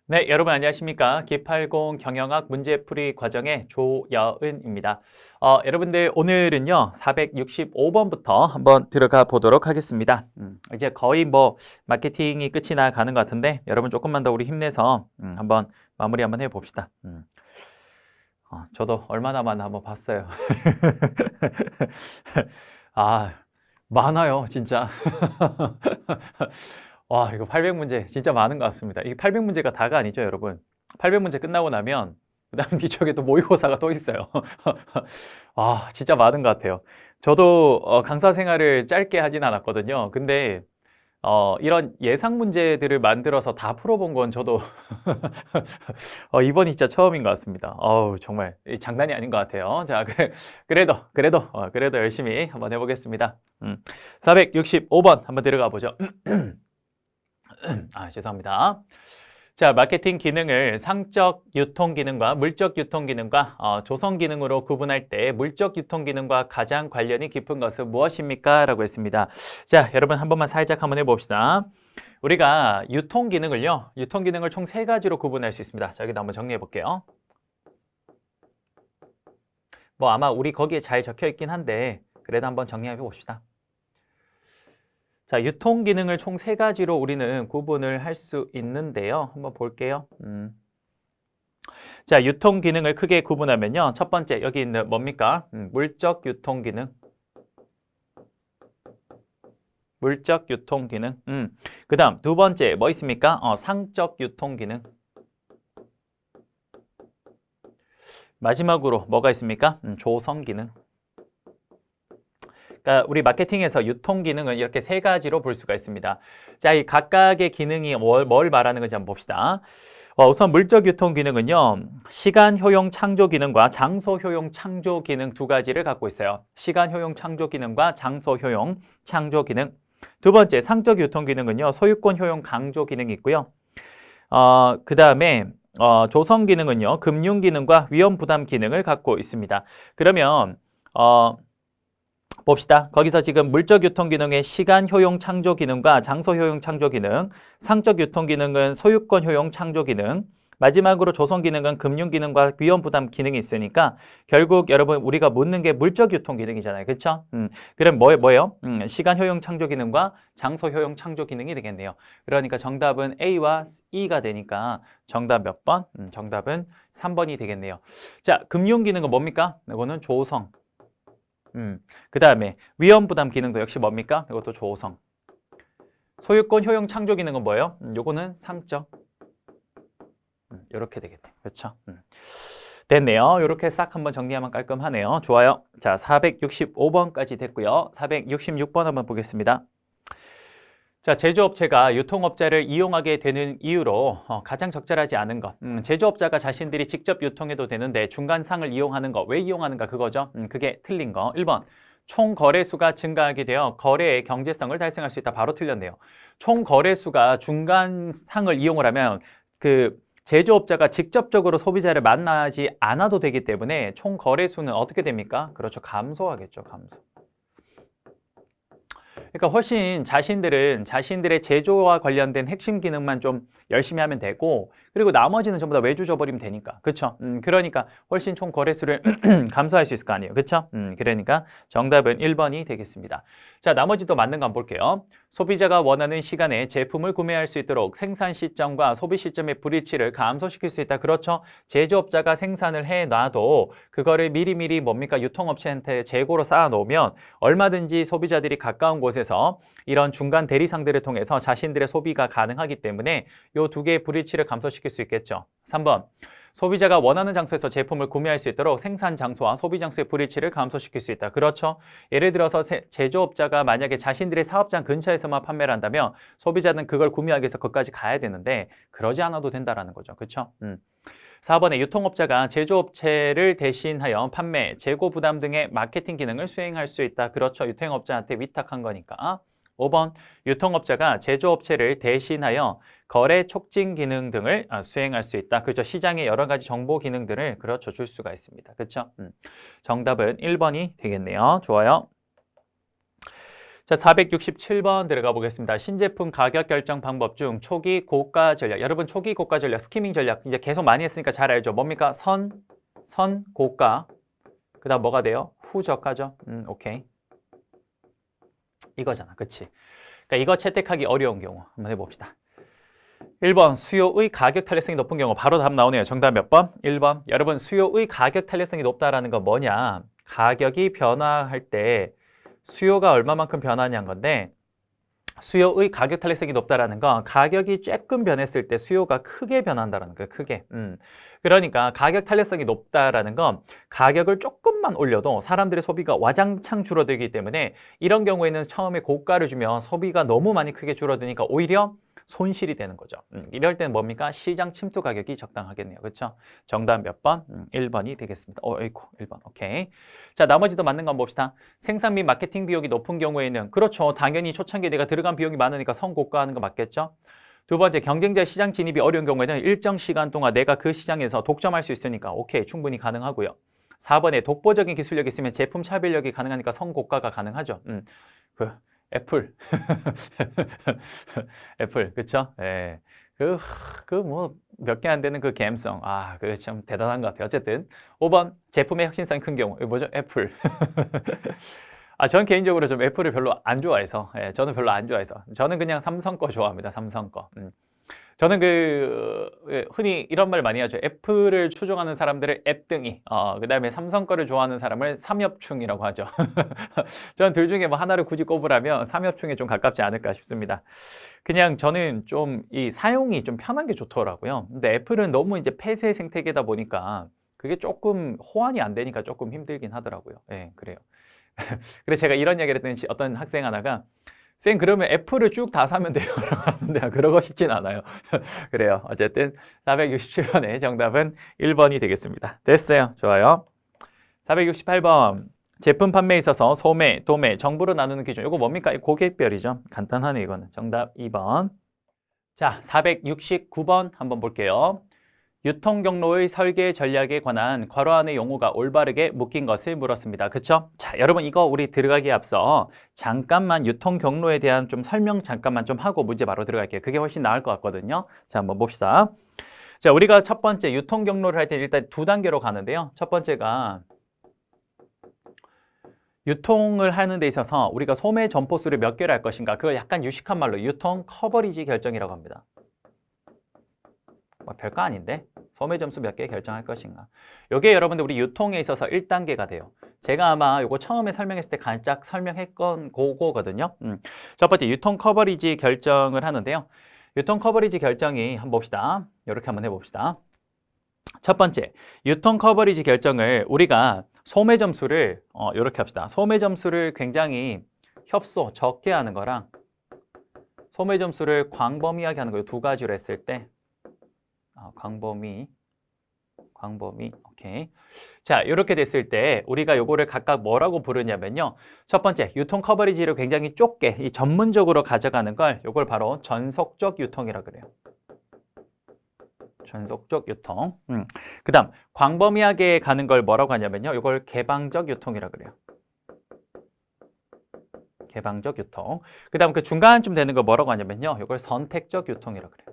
네, 여러분 안녕하십니까? 기팔공 경영학 문제풀이 과정의 조여은입니다. 여러분들 오늘은요 465번부터 한번 들어가 보도록 하겠습니다. 이제 거의 뭐 마케팅이 끝이 나 가는 것 같은데 여러분 조금만 더 우리 힘내서 한번 마무리 한번 해봅시다. 저도 얼마 남았나 한번 봤어요. 아, 많아요, 진짜. 와, 이거 800문제 진짜 많은 것 같습니다. 이게 800문제가 다가 아니죠, 여러분. 800문제 끝나고 나면 그다음 뒤쪽에 또 모의고사가 또 있어요. 아, 진짜 많은 것 같아요. 저도 강사 생활을 짧게 하진 않았거든요. 근데 이런 예상 문제들을 만들어서 다 풀어본 건 저도 이번이 진짜 처음인 것 같습니다. 정말 장난이 아닌 것 같아요. 자, 그래도 열심히 한번 해보겠습니다. 465번 한번 들어가 보죠. 죄송합니다. 자, 마케팅 기능을 상적 유통 기능과 물적 유통 기능과 조성 기능으로 구분할 때 물적 유통 기능과 가장 관련이 깊은 것은 무엇입니까? 라고 했습니다. 자, 여러분 한 번만 살짝 한번 해봅시다. 우리가 유통 기능을 총 세 가지로 구분할 수 있습니다. 자, 여기다 한번 정리해 볼게요. 뭐 아마 우리 거기에 잘 적혀 있긴 한데 그래도 한번 정리해 봅시다. 자, 유통 기능을 총 세 가지로 우리는 구분을 할 수 있는데요. 한번 볼게요. 자, 유통 기능을 크게 구분하면요. 첫 번째 여기 있는 뭡니까? 물적 유통 기능. 물적 유통 기능. 그 다음 두 번째 뭐 있습니까? 상적 유통 기능. 마지막으로 뭐가 있습니까? 조성 기능. 그러니까 우리 마케팅에서 유통 기능은 이렇게 세 가지로 볼 수가 있습니다. 자, 이 각각의 기능이 뭘 말하는 건지 한번 봅시다. 우선 물적 유통 기능은요, 시간 효용 창조 기능과 장소 효용 창조 기능 두 가지를 갖고 있어요. 시간 효용 창조 기능과 장소 효용 창조 기능. 두 번째 상적 유통 기능은요, 소유권 효용 강조 기능이 있고요. 그 다음에 조성 기능은요, 금융 기능과 위험 부담 기능을 갖고 있습니다. 그러면 봅시다. 거기서 지금 물적 유통 기능의 시간 효용 창조 기능과 장소 효용 창조 기능, 상적 유통 기능은 소유권 효용 창조 기능, 마지막으로 조성 기능은 금융 기능과 위험 부담 기능이 있으니까 결국 여러분 우리가 묻는 게 물적 유통 기능이잖아요. 그렇죠? 그럼 뭐예요? 시간 효용 창조 기능과 장소 효용 창조 기능이 되겠네요. 그러니까 정답은 A와 E가 되니까 정답 몇 번? 정답은 3번이 되겠네요. 자, 금융 기능은 뭡니까? 이거는 조성. 그 다음에 위험 부담 기능도 역시 뭡니까? 이것도 조성. 소유권 효용 창조 기능은 뭐예요? 요거는 상적. 이렇게 되겠네. 그렇죠? 됐네요. 이렇게 싹 한번 정리하면 깔끔하네요. 좋아요. 자, 465번까지 됐고요. 466번 한번 보겠습니다. 자, 제조업체가 유통업자를 이용하게 되는 이유로 가장 적절하지 않은 것. 제조업자가 자신들이 직접 유통해도 되는데 중간상을 이용하는 거. 왜 이용하는가 그거죠. 그게 틀린 거. 1번. 총 거래수가 증가하게 되어 거래의 경제성을 달성할 수 있다. 바로 틀렸네요. 총 거래수가 중간상을 이용을 하면 그 제조업자가 직접적으로 소비자를 만나지 않아도 되기 때문에 총 거래수는 어떻게 됩니까? 그렇죠. 감소하겠죠. 감소. 그러니까 훨씬 자신들의 제조와 관련된 핵심 기능만 좀 열심히 하면 되고 그리고 나머지는 전부 다 외주 줘버리면 되니까. 그렇죠? 그러니까 훨씬 총 거래수를 감소할 수 있을 거 아니에요. 그렇죠? 그러니까 정답은 1번이 되겠습니다. 자, 나머지도 맞는 거 한번 볼게요. 소비자가 원하는 시간에 제품을 구매할 수 있도록 생산 시점과 소비 시점의 불일치를 감소시킬 수 있다. 그렇죠? 제조업자가 생산을 해놔도 그거를 미리미리 뭡니까? 유통업체한테 재고로 쌓아놓으면 얼마든지 소비자들이 가까운 곳에서 이런 중간 대리상들을 통해서 자신들의 소비가 가능하기 때문에 이 두 개의 불일치를 감소시킬 수 있겠죠. 3번. 소비자가 원하는 장소에서 제품을 구매할 수 있도록 생산 장소와 소비 장소의 불일치를 감소시킬 수 있다. 그렇죠? 예를 들어서 제조업자가 만약에 자신들의 사업장 근처에서만 판매를 한다면 소비자는 그걸 구매하기 위해서 거기까지 가야 되는데 그러지 않아도 된다는 거죠. 그렇죠? 4번에 유통업자가 제조업체를 대신하여 판매, 재고 부담 등의 마케팅 기능을 수행할 수 있다. 그렇죠. 유통업자한테 위탁한 거니까. 5번, 유통업자가 제조업체를 대신하여 거래 촉진 기능 등을 수행할 수 있다. 그렇죠. 시장의 여러 가지 정보 기능들을 그렇죠. 줄 수가 있습니다. 그렇죠. 정답은 1번이 되겠네요. 좋아요. 자, 467번 들어가 보겠습니다. 신제품 가격 결정 방법 중 초기 고가 전략. 여러분 초기 고가 전략, 스키밍 전략 이제 계속 많이 했으니까 잘 알죠. 뭡니까? 선 고가. 그다음 뭐가 돼요? 후저가죠. 오케이. 이거잖아. 그치? 그러니까 이거 채택하기 어려운 경우 한번 해봅시다. 1번 수요의 가격 탄력성이 높은 경우 바로 답 나오네요. 정답 몇 번? 1번. 여러분 수요의 가격 탄력성이 높다라는 건 뭐냐? 가격이 변화할 때 수요가 얼마만큼 변하냐는 건데 수요의 가격 탄력성이 높다라는 건 가격이 조금 변했을 때 수요가 크게 변한다라는 거예요. 크게. 그러니까 가격 탄력성이 높다라는 건 가격을 조금만 올려도 사람들의 소비가 와장창 줄어들기 때문에 이런 경우에는 처음에 고가를 주면 소비가 너무 많이 크게 줄어드니까 오히려 손실이 되는 거죠. 이럴 때는 뭡니까? 시장 침투 가격이 적당하겠네요. 그렇죠? 정답 몇 번? 1번이 되겠습니다. 어이구, 1번. 오케이. 자, 나머지도 맞는 거 한번 봅시다. 생산 및 마케팅 비용이 높은 경우에는 그렇죠. 당연히 초창기에 내가 들어간 비용이 많으니까 선고가하는 거 맞겠죠? 두 번째, 경쟁자 시장 진입이 어려운 경우에는 일정 시간 동안 내가 그 시장에서 독점할 수 있으니까 오케이, 충분히 가능하고요. 4번에 독보적인 기술력이 있으면 제품 차별력이 가능하니까 선고가가 가능하죠. 애플. 애플, 그쵸? 예. 뭐, 몇 개 안 되는 그 감성. 아, 그게 참 대단한 것 같아요. 어쨌든. 5번, 제품의 혁신성이 큰 경우. 이거 뭐죠? 애플. 아, 저는 개인적으로 좀 애플을 별로 안 좋아해서. 예, 저는 별로 안 좋아해서. 저는 그냥 삼성 거 좋아합니다. 삼성 거. 저는 흔히 이런 말 많이 하죠. 애플을 추종하는 사람들을 앱등이, 그 다음에 삼성 거를 좋아하는 사람을 삼엽충이라고 하죠. 저는 둘 중에 뭐 하나를 굳이 꼽으라면 삼엽충에 좀 가깝지 않을까 싶습니다. 그냥 저는 좀 이 사용이 좀 편한 게 좋더라고요. 근데 애플은 너무 이제 폐쇄 생태계다 보니까 그게 조금 호환이 안 되니까 조금 힘들긴 하더라고요. 예, 그래요. 그래서 제가 이런 얘기를 했더니 어떤 학생 하나가 쌤 그러면 애플을 쭉 다 사면 돼요. 하는데 그러고 싶진 않아요. 그래요. 어쨌든 467번의 정답은 1번이 되겠습니다. 됐어요. 좋아요. 468번. 제품 판매에 있어서 소매, 도매, 정보로 나누는 기준. 이거 뭡니까? 고객별이죠. 간단하네 이거는. 정답 2번. 자, 469번 한번 볼게요. 유통경로의 설계 전략에 관한 괄호 안의 용어가 올바르게 묶인 것을 물었습니다. 그쵸? 자, 여러분 이거 우리 들어가기에 앞서 잠깐만 유통경로에 대한 좀 설명 잠깐만 좀 하고 문제 바로 들어갈게요. 그게 훨씬 나을 것 같거든요. 자, 한번 봅시다. 자, 우리가 첫 번째 유통경로를 할 때 일단 두 단계로 가는데요. 첫 번째가 유통을 하는 데 있어서 우리가 소매 점포수를 몇 개를 할 것인가 그걸 약간 유식한 말로 유통 커버리지 결정이라고 합니다. 뭐 별거 아닌데 소매 점수 몇 개 결정할 것인가. 이게 여러분들 우리 유통에 있어서 1단계가 돼요. 제가 아마 이거 처음에 설명했을 때 간짝 설명했건 그거거든요. 첫 번째 유통 커버리지 결정을 하는데요. 유통 커버리지 결정이 한번 봅시다. 이렇게 한번 해봅시다. 첫 번째 유통 커버리지 결정을 우리가 소매 점수를 이렇게 합시다. 소매 점수를 굉장히 협소 적게 하는 거랑 소매 점수를 광범위하게 하는 거 두 가지로 했을 때 광범위, 오케이. 자, 이렇게 됐을 때 우리가 요거를 각각 뭐라고 부르냐면요. 첫 번째, 유통 커버리지를 굉장히 좁게, 이 전문적으로 가져가는 걸 요걸 바로 전속적 유통이라 그래요. 전속적 유통. 그 다음, 광범위하게 가는 걸 뭐라고 하냐면요. 요걸 개방적 유통이라 그래요. 개방적 유통. 그 다음 그 중간쯤 되는 걸 뭐라고 하냐면요. 요걸 선택적 유통이라 그래요.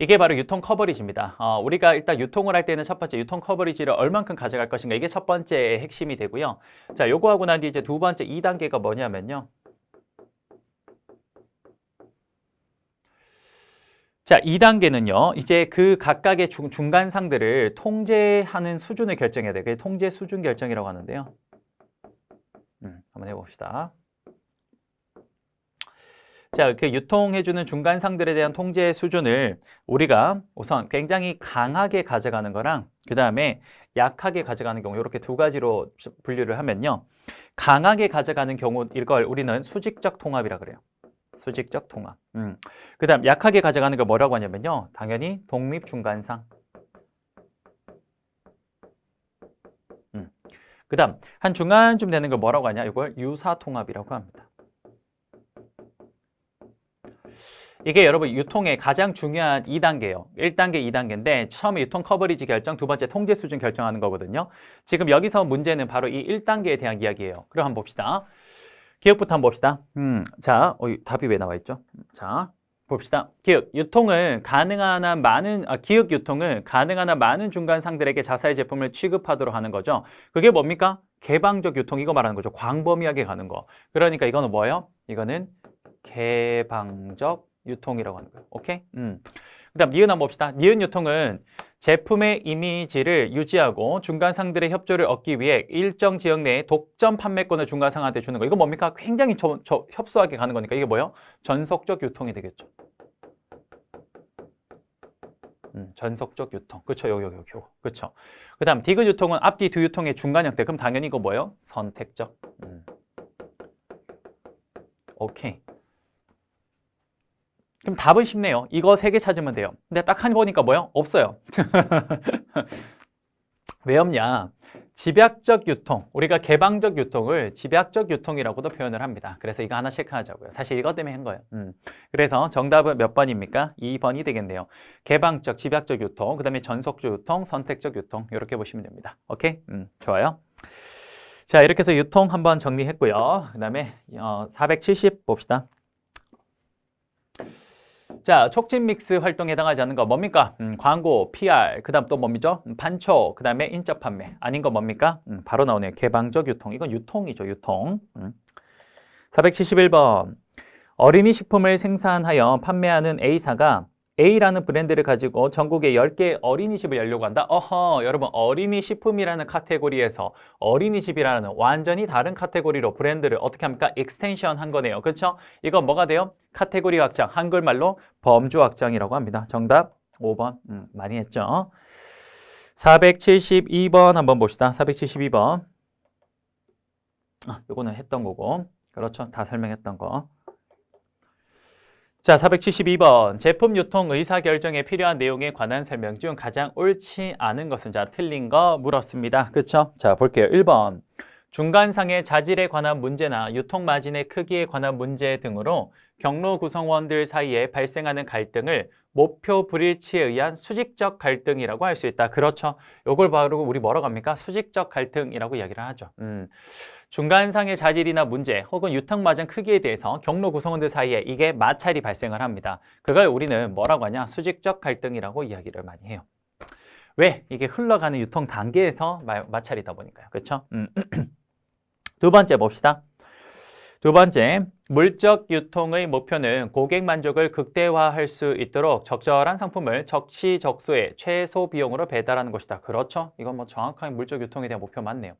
이게 바로 유통 커버리지입니다. 우리가 일단 유통을 할 때는 첫 번째 유통 커버리지를 얼만큼 가져갈 것인가 이게 첫 번째 핵심이 되고요. 자, 요거 하고 난 뒤 이제 두 번째 2단계가 뭐냐면요. 자, 2단계는요. 이제 그 각각의 중간상들을 통제하는 수준을 결정해야 돼요. 그게 통제 수준 결정이라고 하는데요. 한번 해봅시다. 자, 이렇게 유통해주는 중간상들에 대한 통제 수준을 우리가 우선 굉장히 강하게 가져가는 거랑 그 다음에 약하게 가져가는 경우 이렇게 두 가지로 분류를 하면요. 강하게 가져가는 경우 이걸 우리는 수직적 통합이라 그래요. 수직적 통합. 그 다음 약하게 가져가는 걸 뭐라고 하냐면요. 당연히 독립중간상. 그 다음 한 중간쯤 되는 걸 뭐라고 하냐. 이걸 유사통합이라고 합니다. 이게 여러분 유통의 가장 중요한 2단계예요. 1단계, 2단계인데 처음에 유통 커버리지 결정, 두 번째 통제 수준 결정하는 거거든요. 지금 여기서 문제는 바로 이 1단계에 대한 이야기예요. 그럼 한번 봅시다. 기억부터 한번 봅시다. 자, 답이 왜 나와 있죠? 자, 봅시다. 기억 유통은 가능한 한 많은 기억 유통은 가능한 한 많은 중간 상들에게 자사의 제품을 취급하도록 하는 거죠. 그게 뭡니까? 개방적 유통 이거 말하는 거죠. 광범위하게 가는 거. 그러니까 이거는 뭐예요? 이거는 개방적 유통이라고 하는 거예요. 오케이? 그다음 니은 한번 봅시다. 니은 유통은 제품의 이미지를 유지하고 중간상들의 협조를 얻기 위해 일정 지역 내에 독점 판매권을 중간상한테 주는 거. 이거 뭡니까? 굉장히 협소하게 가는 거니까 이게 뭐예요? 전속적 유통이 되겠죠. 전속적 유통. 그쵸? 여기. 그쵸? 그 다음 디귿 유통은 앞뒤 두 유통의 중간 형태. 그럼 당연히 이거 뭐예요? 선택적. 오케이. 그럼 답은 쉽네요. 이거 3개 찾으면 돼요. 근데 딱 한 보니까 뭐요? 없어요. 왜 없냐? 집약적 유통, 우리가 개방적 유통을 집약적 유통이라고도 표현을 합니다. 그래서 이거 하나 체크하자고요. 사실 이것 때문에 한 거예요. 그래서 정답은 몇 번입니까? 2번이 되겠네요. 개방적, 집약적 유통, 그 다음에 전속적 유통, 선택적 유통 이렇게 보시면 됩니다. 오케이? 좋아요. 자, 이렇게 해서 유통 한번 정리했고요. 그 다음에 470 봅시다. 자, 촉진 믹스 활동에 해당하지 않는 거 뭡니까? 광고, PR, 그 다음 또 뭡니까? 판촉, 그 다음에 인적 판매. 아닌 거 뭡니까? 바로 나오네요. 개방적 유통. 이건 유통이죠, 유통. 471번. 어린이 식품을 생산하여 판매하는 A사가 A라는 브랜드를 가지고 전국에 10개 어린이집을 열려고 한다. 어허, 여러분 어린이 식품이라는 카테고리에서 어린이집이라는 완전히 다른 카테고리로 브랜드를 어떻게 합니까? 익스텐션 한 거네요. 그렇죠? 이건 뭐가 돼요? 카테고리 확장, 한글말로 범주 확장이라고 합니다. 정답 5번. 많이 했죠? 472번 한번 봅시다. 472번. 이거는 했던 거고. 그렇죠? 다 설명했던 거. 자, 472번. 제품 유통 의사결정에 필요한 내용에 관한 설명 중 가장 옳지 않은 것은 자, 틀린 거 물었습니다. 그렇죠? 자, 볼게요. 1번. 중간상의 자질에 관한 문제나 유통 마진의 크기에 관한 문제 등으로 경로 구성원들 사이에 발생하는 갈등을 목표 불일치에 의한 수직적 갈등이라고 할 수 있다. 그렇죠? 이걸 바로 우리 뭐라고 합니까? 수직적 갈등이라고 이야기를 하죠. 중간상의 자질이나 문제 혹은 유통 마진 크기에 대해서 경로 구성원들 사이에 이게 마찰이 발생을 합니다. 그걸 우리는 뭐라고 하냐? 수직적 갈등이라고 이야기를 많이 해요. 왜? 이게 흘러가는 유통 단계에서 마찰이다 보니까요. 그렇죠? 두 번째 봅시다. 두 번째, 물적 유통의 목표는 고객 만족을 극대화할 수 있도록 적절한 상품을 적시적소에 최소 비용으로 배달하는 것이다. 그렇죠? 이건 뭐 정확하게 물적 유통에 대한 목표 맞네요.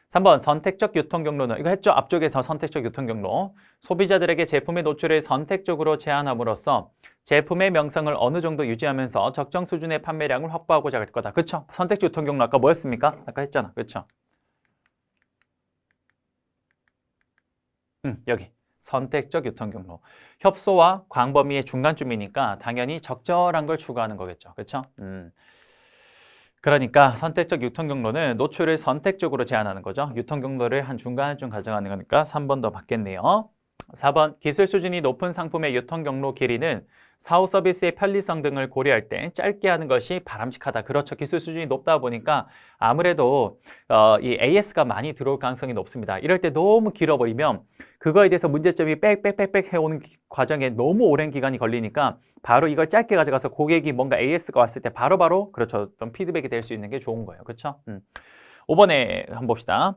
3번 선택적 유통 경로는 이거 했죠? 앞쪽에서 선택적 유통 경로. 소비자들에게 제품의 노출을 선택적으로 제한함으로써 제품의 명성을 어느 정도 유지하면서 적정 수준의 판매량을 확보하고자 할 거다. 그렇죠? 선택적 유통 경로 아까 뭐였습니까? 아까 했잖아. 그렇죠? 여기 선택적 유통 경로. 협소와 광범위의 중간쯤이니까 당연히 적절한 걸 추구하는 거겠죠. 그렇죠? 그러니까 선택적 유통 경로는 노출을 선택적으로 제한하는 거죠. 유통 경로를 한 중간쯤 가져가는 거니까 3번 더 받겠네요. 4번 기술 수준이 높은 상품의 유통 경로 길이는 사후 서비스의 편리성 등을 고려할 때 짧게 하는 것이 바람직하다. 그렇죠. 기술 수준이 높다 보니까 아무래도 이 AS가 많이 들어올 가능성이 높습니다. 이럴 때 너무 길어버리면 그거에 대해서 문제점이 빽빽빽빽 해오는 과정에 너무 오랜 기간이 걸리니까 바로 이걸 짧게 가져가서 고객이 뭔가 AS가 왔을 때 바로바로 그렇죠. 좀 피드백이 될 수 있는 게 좋은 거예요. 그렇죠? 5번에 한번 봅시다.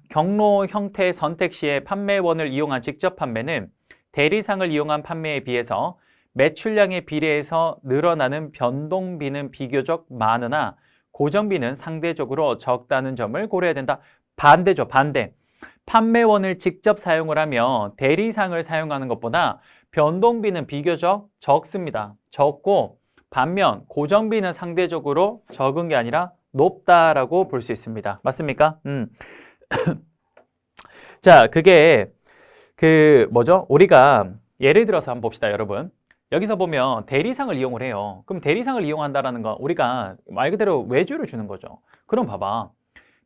경로 형태 선택 시에 판매원을 이용한 직접 판매는 대리상을 이용한 판매에 비해서 매출량에 비례해서 늘어나는 변동비는 비교적 많으나 고정비는 상대적으로 적다는 점을 고려해야 된다. 반대죠, 반대. 판매원을 직접 사용을 하면 대리상을 사용하는 것보다 변동비는 비교적 적습니다. 적고 반면 고정비는 상대적으로 적은 게 아니라 높다라고 볼 수 있습니다. 맞습니까? 자, 그게 뭐죠? 우리가 예를 들어서 한번 봅시다, 여러분. 여기서 보면 대리상을 이용을 해요. 그럼 대리상을 이용한다라는 건 우리가 말 그대로 외주를 주는 거죠. 그럼 봐봐.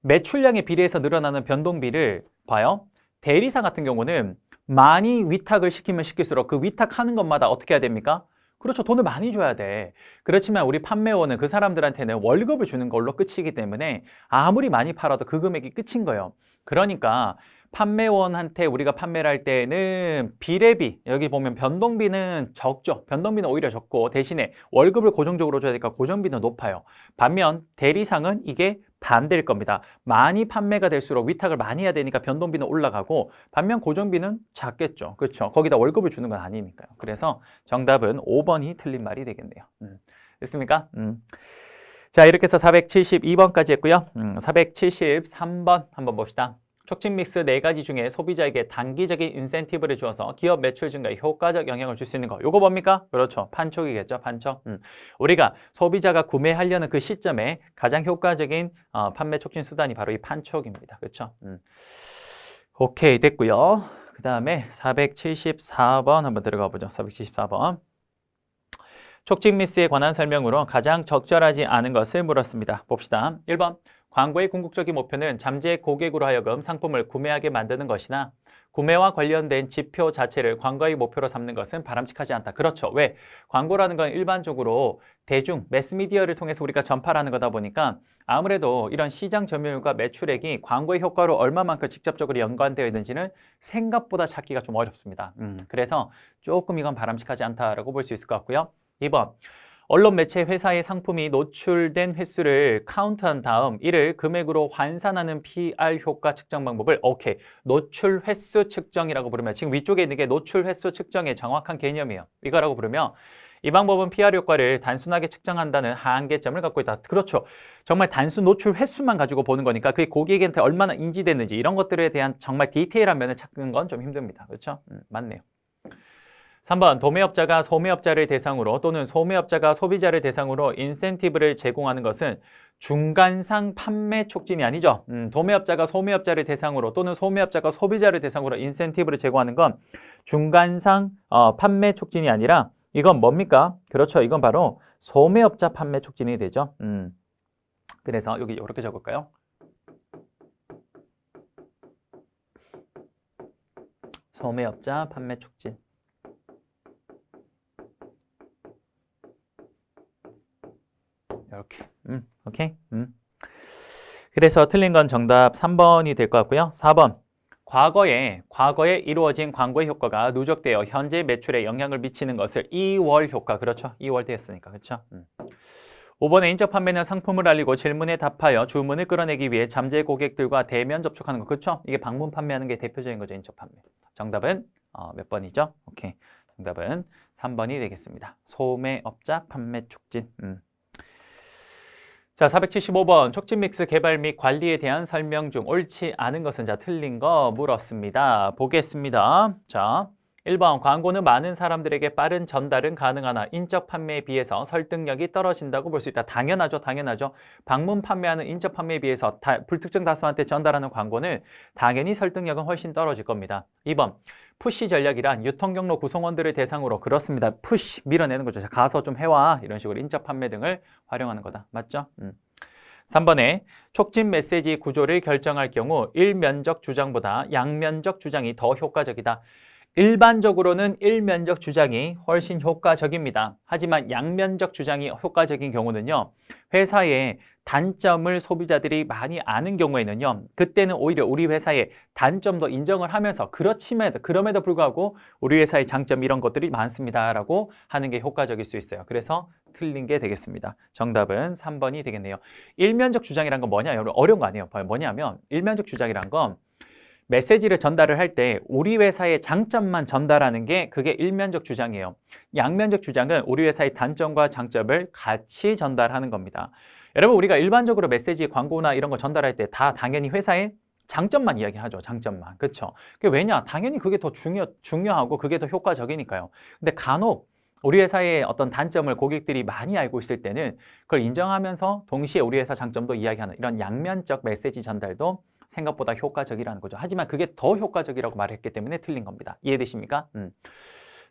매출량에 비례해서 늘어나는 변동비를 봐요. 대리상 같은 경우는 많이 위탁을 시키면 시킬수록 그 위탁하는 것마다 어떻게 해야 됩니까? 그렇죠. 돈을 많이 줘야 돼. 그렇지만 우리 판매원은 그 사람들한테는 월급을 주는 걸로 끝이기 때문에 아무리 많이 팔아도 그 금액이 끝인 거예요. 그러니까 판매원한테 우리가 판매를 할 때는 비례비, 여기 보면 변동비는 적죠. 변동비는 오히려 적고 대신에 월급을 고정적으로 줘야 되니까 고정비는 높아요. 반면 대리상은 이게 반대일 겁니다. 많이 판매가 될수록 위탁을 많이 해야 되니까 변동비는 올라가고 반면 고정비는 작겠죠. 그렇죠. 거기다 월급을 주는 건 아니니까요. 그래서 정답은 5번이 틀린 말이 되겠네요. 됐습니까? 자, 이렇게 해서 472번까지 했고요. 473번 한번 봅시다. 촉진 믹스 4가지 중에 소비자에게 단기적인 인센티브를 주어서 기업 매출 증가에 효과적 영향을 줄 수 있는 거. 요거 뭡니까? 그렇죠. 판촉이겠죠. 판촉. 우리가 소비자가 구매하려는 그 시점에 가장 효과적인 판매 촉진 수단이 바로 이 판촉입니다. 그렇죠? 오케이, 됐고요. 그 다음에 474번 한번 들어가 보죠. 474번. 촉진 믹스에 관한 설명으로 가장 적절하지 않은 것을 물었습니다. 봅시다. 1번. 광고의 궁극적인 목표는 잠재 고객으로 하여금 상품을 구매하게 만드는 것이나 구매와 관련된 지표 자체를 광고의 목표로 삼는 것은 바람직하지 않다. 그렇죠. 왜? 광고라는 건 일반적으로 대중, 매스미디어를 통해서 우리가 전파를 하는 거다 보니까 아무래도 이런 시장 점유율과 매출액이 광고의 효과로 얼마만큼 직접적으로 연관되어 있는지는 생각보다 찾기가 좀 어렵습니다. 그래서 조금 이건 바람직하지 않다라고 볼 수 있을 것 같고요. 2번. 언론 매체 회사의 상품이 노출된 횟수를 카운트한 다음 이를 금액으로 환산하는 PR 효과 측정 방법을 노출 횟수 측정이라고 부르면 지금 위쪽에 있는 게 노출 횟수 측정의 정확한 개념이에요. 이거라고 부르면 이 방법은 PR 효과를 단순하게 측정한다는 한계점을 갖고 있다. 그렇죠. 정말 단순 노출 횟수만 가지고 보는 거니까 그게 고객한테 얼마나 인지됐는지 이런 것들에 대한 정말 디테일한 면을 찾는 건 좀 힘듭니다. 그렇죠? 맞네요. 3번 도매업자가 소매업자를 대상으로 또는 소매업자가 소비자를 대상으로 인센티브를 제공하는 것은 중간상 판매 촉진이 아니죠. 도매업자가 소매업자를 대상으로 또는 소매업자가 소비자를 대상으로 인센티브를 제공하는 건 중간상 판매 촉진이 아니라 이건 뭡니까? 그렇죠. 이건 바로 소매업자 판매 촉진이 되죠. 그래서 여기 이렇게 적을까요? 소매업자 판매 촉진. 이렇게. 오케이. 그래서 틀린 건 정답 3번이 될 것 같고요. 4번. 과거에 이루어진 광고의 효과가 누적되어 현재 매출에 영향을 미치는 것을 2월 효과. 그렇죠. 2월 됐으니까. 그렇죠. 5번에 인적 판매는 상품을 알리고 질문에 답하여 주문을 끌어내기 위해 잠재 고객들과 대면 접촉하는 거. 그렇죠? 이게 방문 판매하는 게 대표적인 거죠. 인적 판매. 정답은 몇 번이죠? 오케이. 정답은 3번이 되겠습니다. 소매업자 판매 촉진. 자, 475번 촉진 믹스 개발 및 관리에 대한 설명 중 옳지 않은 것은 틀린 거 물었습니다. 보겠습니다. 자, 1번 광고는 많은 사람들에게 빠른 전달은 가능하나 인적 판매에 비해서 설득력이 떨어진다고 볼 수 있다. 당연하죠. 방문 판매하는 인적 판매에 비해서 불특정 다수한테 전달하는 광고는 당연히 설득력은 훨씬 떨어질 겁니다. 2번 푸시 전략이란 유통경로 구성원들을 대상으로 그렇습니다. 푸시 밀어내는 거죠. 가서 좀 해와 이런 식으로 인적 판매 등을 활용하는 거다. 맞죠? 3번에 촉진 메시지 구조를 결정할 경우 일면적 주장보다 양면적 주장이 더 효과적이다. 일반적으로는 일면적 주장이 훨씬 효과적입니다. 하지만 양면적 주장이 효과적인 경우는요. 회사의 단점을 소비자들이 많이 아는 경우에는요. 그때는 오히려 우리 회사의 단점도 인정을 하면서 그럼에도 불구하고 우리 회사의 장점 이런 것들이 많습니다. 라고 하는 게 효과적일 수 있어요. 그래서 틀린 게 되겠습니다. 정답은 3번이 되겠네요. 일면적 주장이란 건 뭐냐? 여러분 어려운 거 아니에요. 뭐냐면 일면적 주장이란 건 메시지를 전달을 할 때 우리 회사의 장점만 전달하는 게 그게 일면적 주장이에요. 양면적 주장은 우리 회사의 단점과 장점을 같이 전달하는 겁니다. 여러분 우리가 일반적으로 메시지 광고나 이런 거 전달할 때 다 당연히 회사의 장점만 이야기하죠. 장점만. 그렇죠? 왜냐? 당연히 그게 더 중요하고 그게 더 효과적이니까요. 근데 간혹 우리 회사의 어떤 단점을 고객들이 많이 알고 있을 때는 그걸 인정하면서 동시에 우리 회사 장점도 이야기하는 이런 양면적 메시지 전달도 생각보다 효과적이라는 거죠. 하지만 그게 더 효과적이라고 말했기 때문에 틀린 겁니다. 이해되십니까?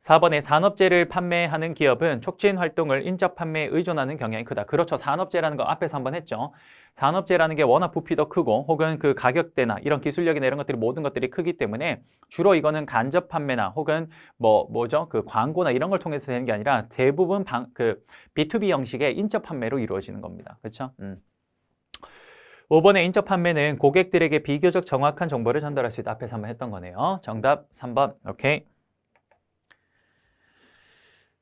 4번에 산업재를 판매하는 기업은 촉진 활동을 인적 판매에 의존하는 경향이 크다. 그렇죠. 산업재라는 거 앞에서 한번 했죠. 산업재라는 게 워낙 부피도 크고 혹은 그 가격대나 이런 기술력이나 이런 것들이 모든 것들이 크기 때문에 주로 이거는 간접 판매나 혹은 뭐죠? 그 광고나 이런 걸 통해서 되는 게 아니라 대부분 그 B2B 형식의 인적 판매로 이루어지는 겁니다. 그렇죠? 5번의 인적 판매는 고객들에게 비교적 정확한 정보를 전달할 수 있다. 앞에서 한번 했던 거네요. 정답 3번. 오케이.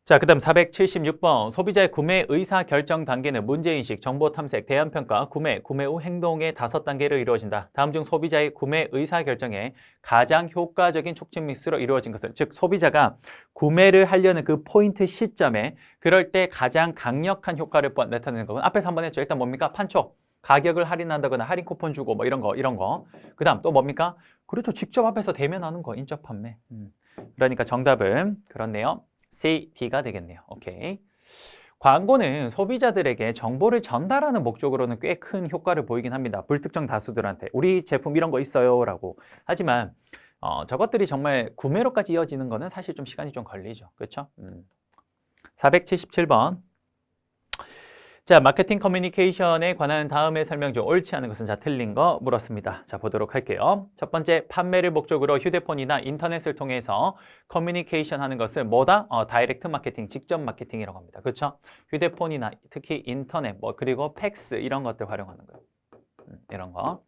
자, 그 다음 476번. 소비자의 구매 의사 결정 단계는 문제인식, 정보 탐색, 대안평가, 구매 후 행동의 5단계로 이루어진다. 다음 중 소비자의 구매 의사 결정에 가장 효과적인 촉진 믹스로 이루어진 것은, 즉 소비자가 구매를 하려는 그 포인트 시점에 그럴 때 가장 강력한 효과를 나타내는 것은 앞에서 한번 했죠. 일단 뭡니까? 판촉. 가격을 할인한다거나 할인 쿠폰 주고 뭐 이런 거. 그 다음 또 뭡니까? 그렇죠. 직접 앞에서 대면하는 거, 인적 판매. 그러니까 정답은 그렇네요. C, D가 되겠네요. 오케이. 광고는 소비자들에게 정보를 전달하는 목적으로는 꽤 큰 효과를 보이긴 합니다. 불특정 다수들한테 우리 제품 이런 거 있어요 라고. 하지만 저것들이 정말 구매로까지 이어지는 거는 사실 좀 시간이 좀 걸리죠. 그렇죠? 477번. 자, 마케팅 커뮤니케이션에 관한 다음의 설명 중 옳지 않은 것은, 자, 틀린 거 물었습니다. 자, 보도록 할게요. 첫 번째, 판매를 목적으로 휴대폰이나 인터넷을 통해서 커뮤니케이션 하는 것은 뭐다? 다이렉트 마케팅, 직접 마케팅이라고 합니다. 그렇죠? 휴대폰이나 특히 인터넷, 그리고 팩스 이런 것들 활용하는 거예요. 이런 거.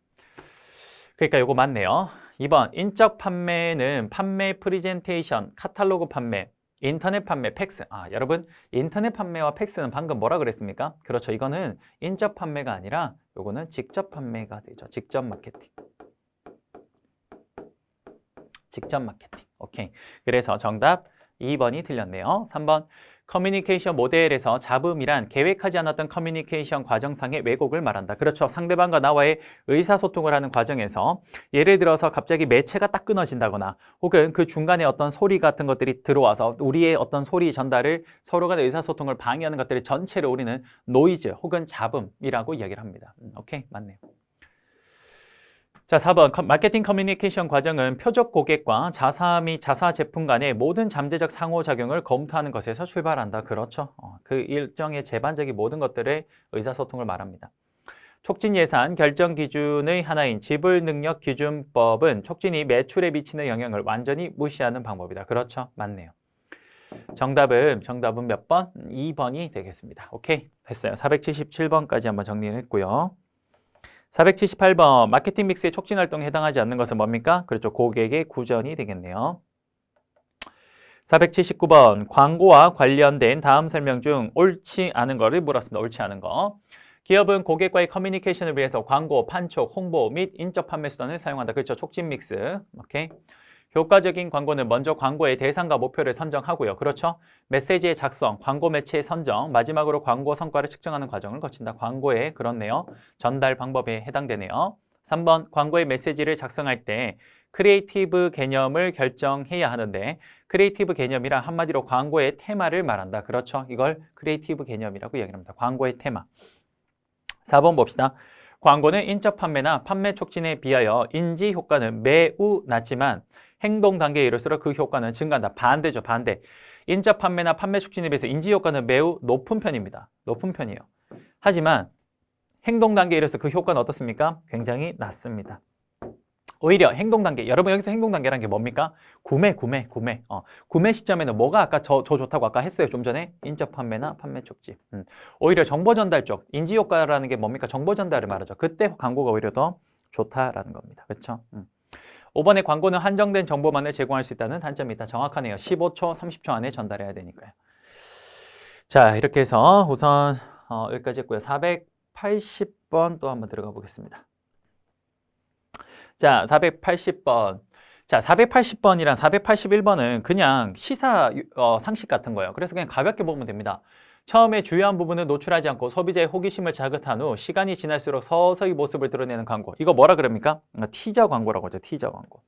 그러니까 이거 맞네요. 2번, 인적 판매는 판매 프리젠테이션, 카탈로그 판매, 인터넷 판매, 팩스. 여러분, 인터넷 판매와 팩스는 방금 뭐라 그랬습니까? 그렇죠. 이거는 인적 판매가 아니라 요거는 직접 판매가 되죠. 직접 마케팅. 직접 마케팅. 오케이. 그래서 정답 2번이 틀렸네요. 3번. 커뮤니케이션 모델에서 잡음이란 계획하지 않았던 커뮤니케이션 과정상의 왜곡을 말한다. 그렇죠. 상대방과 나와의 의사소통을 하는 과정에서 예를 들어서 갑자기 매체가 딱 끊어진다거나 혹은 그 중간에 어떤 소리 같은 것들이 들어와서 우리의 어떤 소리 전달을 서로 간의 의사소통을 방해하는 것들을 전체를 우리는 노이즈 혹은 잡음이라고 이야기를 합니다. 오케이, 맞네요. 자, 4번. 마케팅 커뮤니케이션 과정은 표적 고객과 자사 및 자사 제품 간의 모든 잠재적 상호작용을 검토하는 것에서 출발한다. 그렇죠. 그 일정의 제반적인 모든 것들의 의사소통을 말합니다. 촉진 예산 결정 기준의 하나인 지불 능력 기준법은 촉진이 매출에 미치는 영향을 완전히 무시하는 방법이다. 그렇죠. 맞네요. 정답은 몇 번? 2번이 되겠습니다. 오케이. 됐어요. 477번까지 한번 정리를 했고요. 478번, 마케팅 믹스의 촉진 활동에 해당하지 않는 것은 뭡니까? 그렇죠. 고객의 구전이 되겠네요. 479번, 광고와 관련된 다음 설명 중 옳지 않은 거를 물었습니다. 옳지 않은 거. 기업은 고객과의 커뮤니케이션을 위해서 광고, 판촉, 홍보 및 인적 판매 수단을 사용한다. 그렇죠. 촉진 믹스. 오케이. 효과적인 광고는 먼저 광고의 대상과 목표를 선정하고요. 그렇죠? 메시지의 작성, 광고 매체의 선정, 마지막으로 광고 성과를 측정하는 과정을 거친다. 광고의 그렇네요. 전달 방법에 해당되네요. 3번, 광고의 메시지를 작성할 때 크리에이티브 개념을 결정해야 하는데 크리에이티브 개념이란 한마디로 광고의 테마를 말한다. 그렇죠? 이걸 크리에이티브 개념이라고 이야기합니다. 광고의 테마. 4번 봅시다. 광고는 인적 판매나 판매 촉진에 비하여 인지 효과는 매우 낮지만 행동 단계에 이를수록 그 효과는 증가한다. 반대죠, 반대. 인적 판매나 판매 촉진에 비해서 인지 효과는 매우 높은 편입니다. 높은 편이에요. 하지만 행동 단계에 이르러서 그 효과는 어떻습니까? 굉장히 낮습니다. 오히려 행동 단계, 여러분 여기서 행동 단계라는 게 뭡니까? 구매. 구매 시점에는 뭐가 아까 저 좋다고 아까 했어요. 좀 전에 인적 판매나 판매 촉진. 오히려 정보 전달 쪽, 인지 효과라는 게 뭡니까? 정보 전달을 말하죠. 그때 광고가 오히려 더 좋다라는 겁니다. 그렇죠? 5번의 광고는 한정된 정보만을 제공할 수 있다는 단점이 있다. 정확하네요. 15초, 30초 안에 전달해야 되니까요. 자, 이렇게 해서 우선 여기까지 했고요. 480번 또 한번 들어가 보겠습니다. 자, 480번. 자, 480번이랑 481번은 그냥 시사 상식 같은 거예요. 그래서 그냥 가볍게 보면 됩니다. 처음에 주요한 부분을 노출하지 않고 소비자의 호기심을 자극한 후 시간이 지날수록 서서히 모습을 드러내는 광고. 이거 뭐라 그럽니까? 티저 광고라고 하죠. 티저 광고.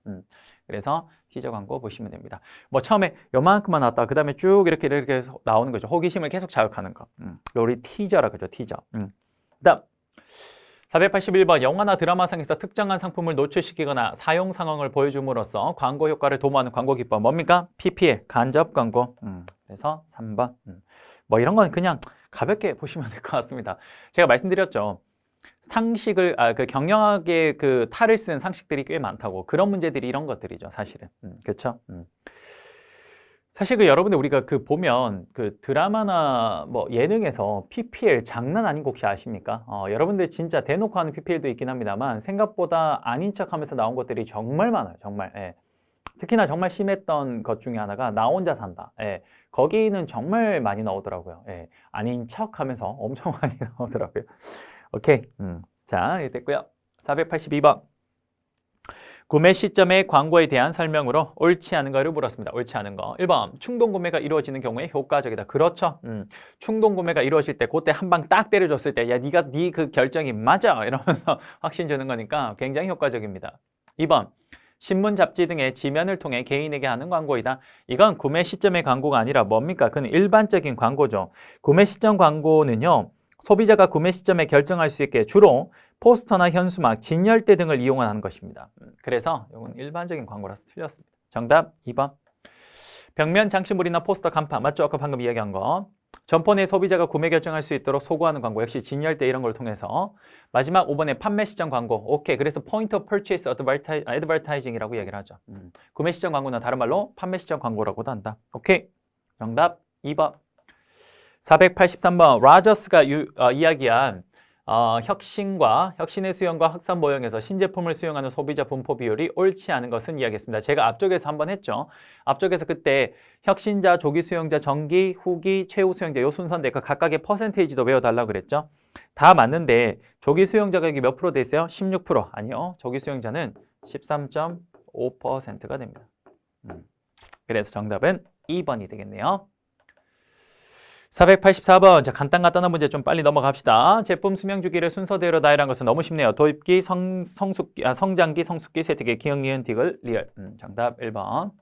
그래서 티저 광고 보시면 됩니다. 뭐 처음에 요만큼만 나왔다. 그 다음에 쭉 이렇게 나오는 거죠. 호기심을 계속 자극하는 거. 우리 티저라 그러죠. 티저. 그다음 481번 영화나 드라마상에서 특정한 상품을 노출시키거나 사용 상황을 보여줌으로써 광고 효과를 도모하는 광고 기법 뭡니까? PPL, 간접 광고. 그래서 3번. 뭐 이런 건 그냥 가볍게 보시면 될 것 같습니다. 제가 말씀드렸죠. 상식을 그 경영학의 그 탈을 쓴 상식들이 꽤 많다고. 그런 문제들이 이런 것들이죠, 사실은. 그렇죠? 사실 그 여러분들 우리가 그 보면 그 드라마나 뭐 예능에서 PPL 장난 아닌 거 혹시 아십니까? 여러분들 진짜 대놓고 하는 PPL도 있긴 합니다만 생각보다 아닌 척하면서 나온 것들이 정말 많아요, 정말. 예. 특히나 정말 심했던 것 중에 하나가 나 혼자 산다. 예. 거기는 정말 많이 나오더라고요. 예. 아닌 척하면서 엄청 많이 나오더라고요. 오케이. 자, 이게 됐고요. 482번. 구매 시점의 광고에 대한 설명으로 옳지 않은 거를 물었습니다. 옳지 않은 거. 1번, 충동 구매가 이루어지는 경우에 효과적이다. 그렇죠. 충동 구매가 이루어질 때 그때 한 방 딱 때려줬을 때 야, 네가 네 그 결정이 맞아 이러면서 확신 주는 거니까 굉장히 효과적입니다. 2번, 신문, 잡지 등의 지면을 통해 개인에게 하는 광고이다. 이건 구매 시점의 광고가 아니라 뭡니까? 그건 일반적인 광고죠. 구매 시점 광고는요. 소비자가 구매 시점에 결정할 수 있게 주로 포스터나 현수막, 진열대 등을 이용하는 것입니다. 그래서 이건 일반적인 광고라서 틀렸습니다. 정답 2번. 벽면 장식물이나 포스터, 간판 맞죠? 아까 방금 이야기한 거. 점포 내 소비자가 구매 결정할 수 있도록 소구하는 광고. 역시 진열대 이런 걸 통해서. 마지막 5번에 판매 시점 광고. 오케이. 그래서 point of purchase advertising이라고 이야기를 하죠. 구매 시점 광고는 다른 말로 판매 시점 광고라고도 한다. 오케이. 정답 2번. 483번. 라저스가 이야기한 혁신의 수용과 확산 모형에서 신제품을 수용하는 소비자 분포 비율이 옳지 않은 것은 이야기했습니다. 제가 앞쪽에서 한번 했죠. 앞쪽에서 그때 혁신자, 조기 수용자, 정기, 후기, 최후 수용자 요 순서인데 그 각각의 퍼센테이지도 외워달라고 그랬죠. 다 맞는데 조기 수용자 가격이 몇 프로 돼 있어요? 16%. 아니요. 조기 수용자는 13.5%가 됩니다. 그래서 정답은 2번이 되겠네요. 484번. 자, 간단한 문제 좀 빨리 넘어갑시다. 제품 수명 주기를 순서대로 나열한 것은 너무 쉽네요. 도입기, 성장기, 성숙기, 세특기, 기억, 니은, 디귿, 리얼. 정답 1번.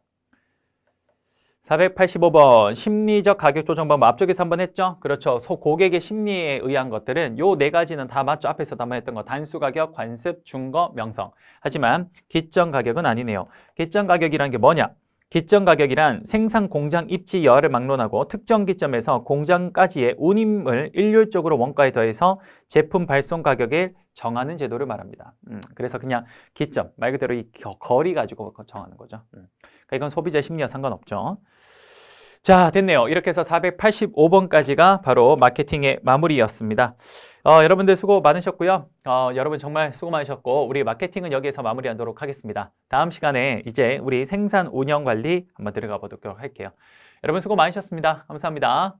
485번. 심리적 가격 조정 방법. 앞쪽에서 한번 했죠? 그렇죠. 고객의 심리에 의한 것들은 요 네 가지는 다 맞죠? 앞에서 한번 했던 거. 단수 가격, 관습, 중거, 명성. 하지만 기점 가격은 아니네요. 기점 가격이란 게 뭐냐? 기점 가격이란 생산 공장 입지 여하를 막론하고 특정 기점에서 공장까지의 운임을 일률적으로 원가에 더해서 제품 발송 가격을 정하는 제도를 말합니다. 그래서 그냥 기점, 말 그대로 이 거리 가지고 정하는 거죠. 그러니까 이건 소비자 심리와 상관없죠. 자, 됐네요. 이렇게 해서 485번까지가 바로 마케팅의 마무리였습니다. 여러분들 수고 많으셨고요. 여러분 정말 수고 많으셨고 우리 마케팅은 여기에서 마무리하도록 하겠습니다. 다음 시간에 이제 우리 생산 운영 관리 한번 들어가 보도록 할게요. 여러분 수고 많으셨습니다. 감사합니다.